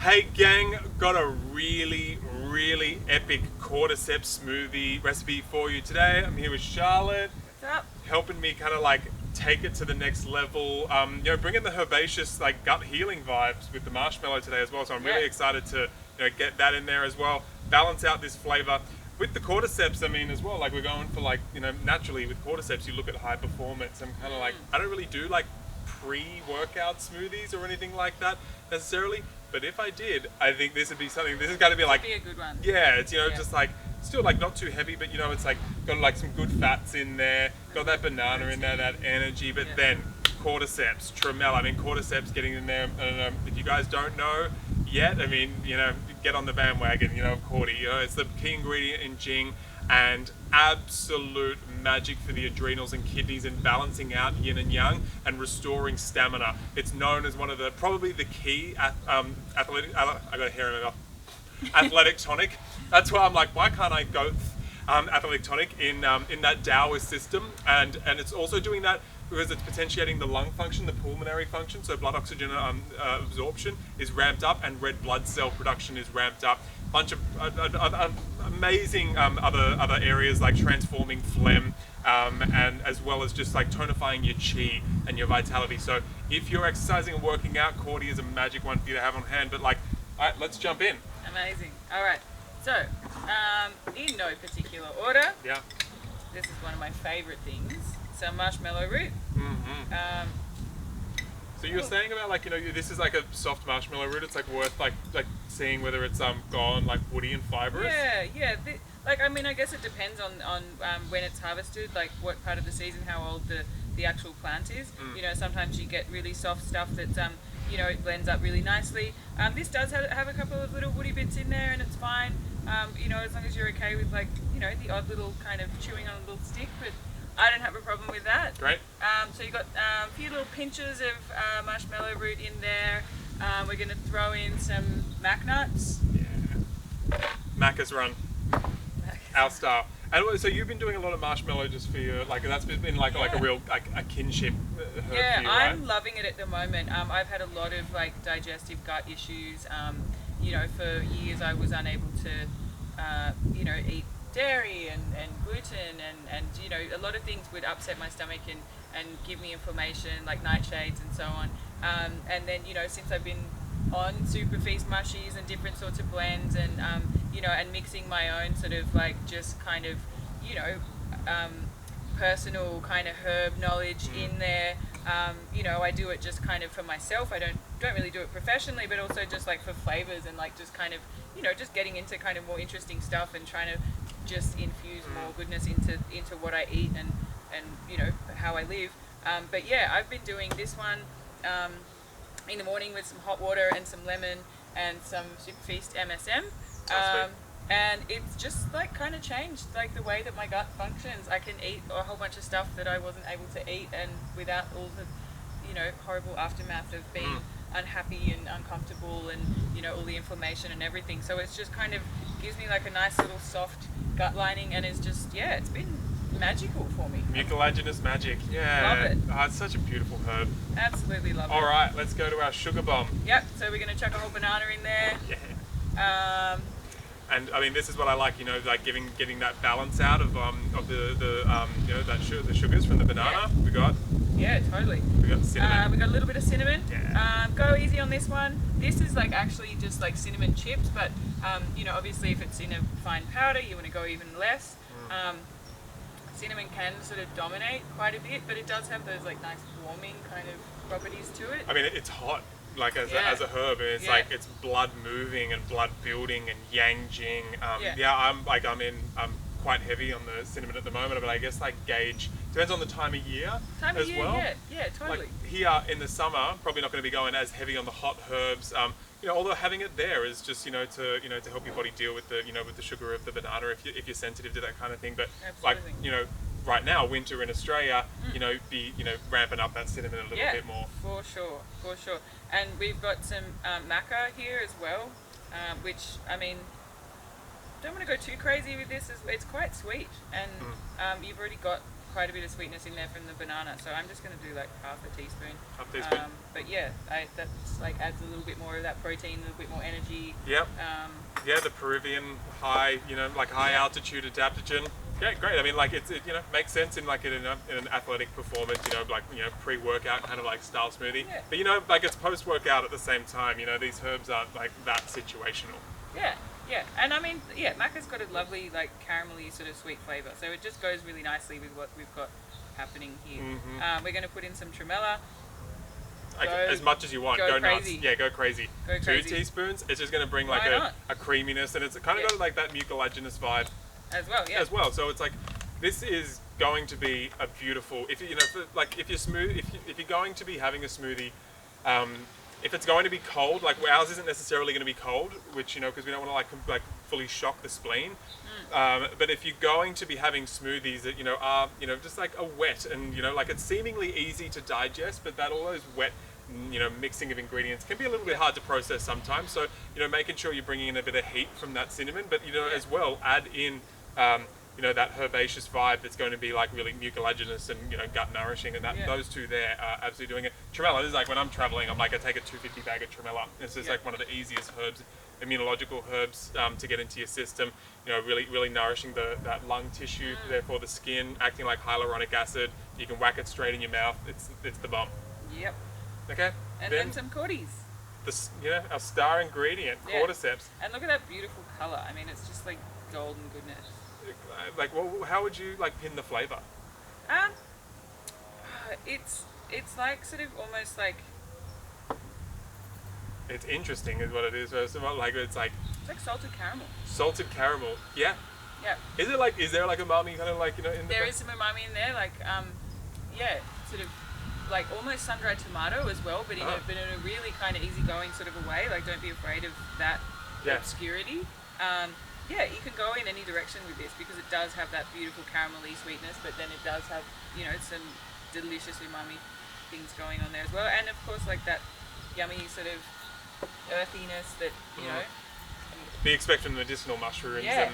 Hey gang, got a really epic cordyceps smoothie recipe for you today. I'm here with Charlotte, What's up? helping me kind of like take it to the next level. Bringing the herbaceous like gut healing vibes with the marshmallow today as well. So I'm really excited to get that in there as well. Balance out this flavor with the cordyceps. I mean, as well, like we're going for like naturally with cordyceps, you look at high performance. I'm kind of like I don't really do like pre-workout smoothies or anything like that necessarily. But if I did, I think this would be something. This is going to be like Be a good one. yeah, it's just like still like not too heavy, but it's like got like some good fats in there, got that banana in there, that energy, but then cordyceps, tremella. I mean, cordyceps getting in there. I don't know if you guys don't know yet. I mean, get on the bandwagon. Of Cordy. It's the key ingredient in Jing and absolute magic for the adrenals and kidneys and balancing out yin and yang and restoring stamina. It's known as one of the probably the key athletic. I got hair in it. Athletic tonic. That's why I'm like, why can't I go athletic tonic in that Taoist system? And it's also doing that because it's potentiating the lung function, the pulmonary function. So blood oxygen absorption is ramped up, and red blood cell production is ramped up. Bunch of amazing other areas like transforming phlegm, and as well as just like tonifying your chi and your vitality. So if you're exercising and working out, Cordy is a magic one for you to have on hand. But like, all right, let's jump in. Amazing. All right. So, in no particular order. Yeah. This is one of my favorite things. Some marshmallow root. Mm-hmm. So you were saying about like this is like a soft marshmallow root. It's like worth like seeing whether it's gone like woody and fibrous. Yeah. I guess it depends on when it's harvested, like what part of the season, how old the actual plant is. Sometimes you get really soft stuff that's it blends up really nicely. This does have a couple of little woody bits in there, and it's fine. As long as you're okay with like the odd little kind of chewing on a little stick, but I don't have a problem with that. Great. So you've got a few little pinches of marshmallow root in there. We're going to throw in some Mac nuts. Yeah. Maca's run. Our style. And so you've been doing a lot of marshmallow just for your that's been like a real like a kinship herb for you, right? I'm loving it at the moment. I've had a lot of like digestive gut issues. For years I was unable to eat dairy and gluten and a lot of things would upset my stomach and give me inflammation like nightshades and so on. And then since I've been on super feast mushies and different sorts of blends and and mixing my own sort of like just kind of personal kind of herb knowledge in there. I do it just kind of for myself. I don't really do it professionally, but also just like for flavors and like just kind of just getting into kind of more interesting stuff and trying to just infuse more goodness into what I eat and how I live. But yeah, I've been doing this one in the morning with some hot water and some lemon and some Super Feast MSM. And it's just like kind of changed like the way that my gut functions. I can eat a whole bunch of stuff that I wasn't able to eat, and without all the horrible aftermath of being unhappy and uncomfortable and all the inflammation and everything. So it's just kind of gives me like a nice little soft gut lining, and it's just it's been magical for me. Mucilaginous magic. Yeah. Love it. Oh, it's such a beautiful herb. Absolutely love it. All right, let's go to our sugar bomb. Yep. So we're gonna chuck a whole banana in there. Yeah. And I mean, this is what I like, like getting that balance out of the sugars from the banana. We got totally. We got cinnamon. We got a little bit of cinnamon. Yeah. Go easy on this one. This is like actually just like cinnamon chips, but obviously if it's in a fine powder, you want to go even less. Cinnamon can sort of dominate quite a bit, but it does have those like nice warming kind of properties to it. I mean, it's hot. Like as a herb, and it's like it's blood moving and blood building and yang jing. I'm quite heavy on the cinnamon at the moment, but I guess like gauge depends on the time of year as well. Yeah, totally. Like here in the summer, probably not going to be going as heavy on the hot herbs. Although having it there is just to help your body deal with the with the sugar of the banana if you're sensitive to that kind of thing. But absolutely. like right now, winter in Australia, be ramping up that cinnamon a little bit more. For sure. And we've got some Maca here as well, which I mean, don't want to go too crazy with this. It's quite sweet, and you've already got quite a bit of sweetness in there from the banana, so I'm just going to do like half a teaspoon. Half a teaspoon. But yeah, that's like adds a little bit more of that protein, a little bit more energy. Yep. Yeah, the Peruvian high, like high altitude adaptogen. Yeah, great. I mean, like it makes sense in like in an athletic performance, like pre-workout kind of like style smoothie. Yeah. But like it's post-workout at the same time. These herbs aren't like that situational. Yeah. Yeah, and I mean, yeah, Maca's got a lovely, like, caramelly sort of sweet flavour, so it just goes really nicely with what we've got happening here. Mm-hmm. We're going to put in some Tremella. As much as you want. Go crazy. Nuts. Yeah, go crazy. Go 2 crazy. teaspoons. It's just going to bring like a creaminess, and it's kind of got like that mucilaginous vibe as well. Yeah. As well. So it's like this is going to be a beautiful. If if you're going to be having a smoothie. If it's going to be cold, like ours isn't necessarily going to be cold, which because we don't want to like fully shock the spleen. But if you're going to be having smoothies that are just like a wet and like it's seemingly easy to digest, but that all those wet mixing of ingredients can be a little bit hard to process sometimes. So making sure you're bringing in a bit of heat from that cinnamon, but as well add in that herbaceous vibe that's going to be like really mucilaginous and gut nourishing, and those two there are absolutely doing it. Tremella, this is like when I'm traveling, I take a 250 bag of Tremella. This is like one of the easiest herbs, immunological herbs to get into your system. Really nourishing that lung tissue, therefore the skin, acting like hyaluronic acid. You can whack it straight in your mouth. It's the bomb. Yep. Okay. And then some Cordy's. Our star ingredient, Cordyceps. And look at that beautiful colour. I mean, it's just like golden goodness. Like, well, how would you like pin the flavour? It's like sort of almost like. It's interesting, is what it is. It's like salted caramel. Salted caramel, yeah. Yeah. Is there like umami kind of like in the? There is some umami in there, like sort of like almost sun-dried tomato as well, but in a really kind of easygoing sort of a way. Like, don't be afraid of that obscurity. You can go in any direction with this because it does have that beautiful caramelly sweetness, but then it does have, some delicious umami things going on there as well. And of course, like that yummy sort of earthiness that, Be expecting medicinal mushrooms. Yeah.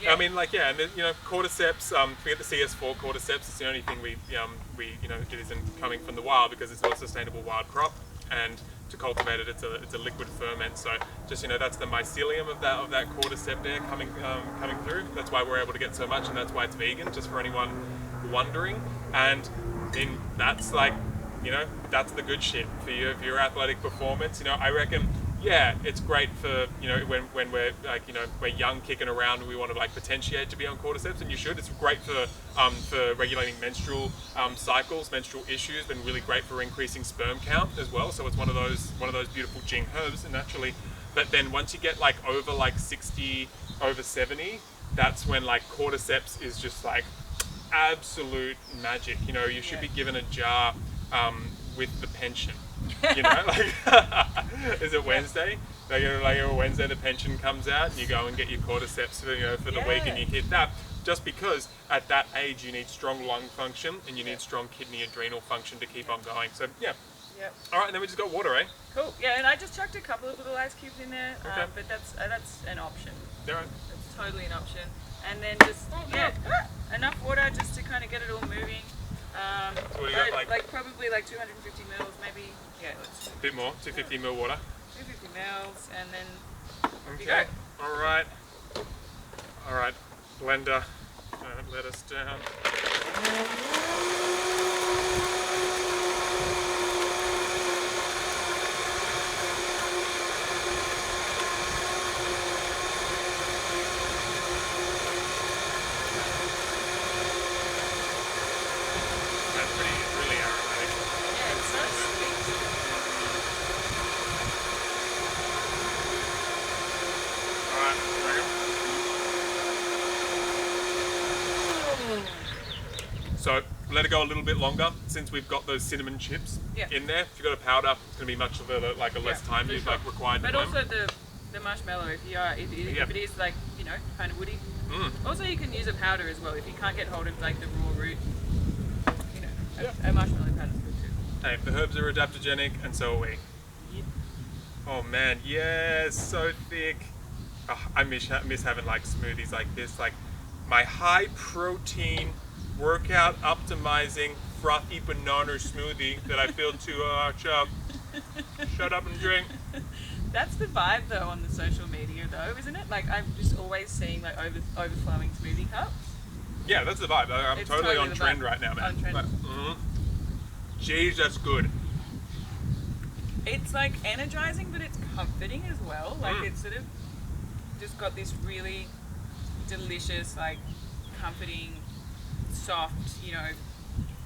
I mean, and then, cordyceps, forget the CS4 cordyceps, it's the only thing we it isn't coming from the wild because it's not a sustainable wild crop. And to cultivate it, it's a liquid ferment. So just that's the mycelium of that cordyceps there coming through. That's why we're able to get so much, and that's why it's vegan. Just for anyone wondering, and that's like that's the good shit for your athletic performance. I reckon. Yeah, it's great for when we're like we're young, kicking around, and we want to like potentiate to be on cordyceps, and you should. It's great for regulating menstrual cycles, menstrual issues, and really great for increasing sperm count as well. So it's one of those beautiful Jing herbs, and naturally. But then once you get like over like 60, over 70, that's when like cordyceps is just like absolute magic. You should be given a jar with the pension. Is it Wednesday? Like Wednesday, the pension comes out, and you go and get your cordyceps for the week, and you hit that. Just because at that age you need strong lung function and you need strong kidney adrenal function to keep on going. So yeah. Yep. All right, and then we just got water, eh? Cool. Yeah, and I just chucked a couple of little ice cubes in there, okay. But that's an option. All right. That's totally an option. And then just enough water just to kind of get it all moving. So what do you got, like probably like 250 mils, maybe. Yeah, let's a bit more, 250 ml water. 250 mils, and then okay. All right, blender. Don't let us down. So let it go a little bit longer since we've got those cinnamon chips in there. If you've got a powder, it's going to be much of a less time you've like required. But also the marshmallow, if it is like kind of woody. Also, you can use a powder as well if you can't get hold of like the raw root. A marshmallow powder is good too. Hey, the herbs are adaptogenic, and so are we. Yep. Oh man, yes, so thick. Oh, I miss having like smoothies like this, like my high protein workout optimizing frothy banana smoothie that I feel to shut up and drink. That's the vibe though on the social media though, isn't it? Like I'm just always seeing like overflowing smoothie cups. Yeah, that's the vibe. I'm It's totally on the trend vibe. right now, man. On trend. Like, Jeez, that's good. It's like energizing, but it's comforting as well. Like it's sort of just got this really delicious, like comforting, soft, you know.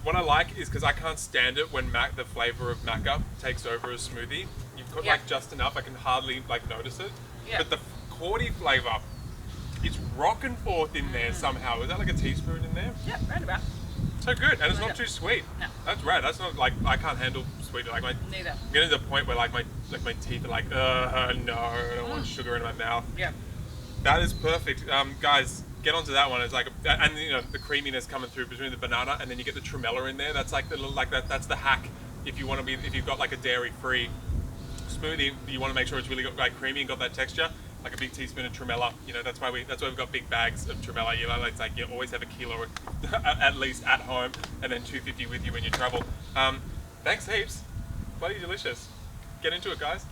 What I like is because I can't stand it when the flavor of Maca takes over a smoothie. You've got like just enough. I can hardly like notice it. Yeah. But the Cordy flavor, it's rocking forth in there somehow. Is that like a teaspoon in there? Yeah, roundabout. So good, and it's not Like too sweet. No. That's rad. That's not like I can't handle sweet. Like Neither. I'm getting to the point where like my teeth are like, no, I don't want sugar in my mouth. Yeah. That is perfect, guys. Get onto that one. It's like, and you know the creaminess coming through between the banana, and then you get the tremella in there. That's like that's the hack. If you want to be, if you've got like a dairy-free smoothie, you want to make sure it's really got like creamy and got that texture. Like a big teaspoon of tremella. You know that's why we've got big bags of tremella. You know, it's like you always have a kilo at least at home, and then 250 with you when you travel. Thanks heaps. Bloody delicious. Get into it, guys.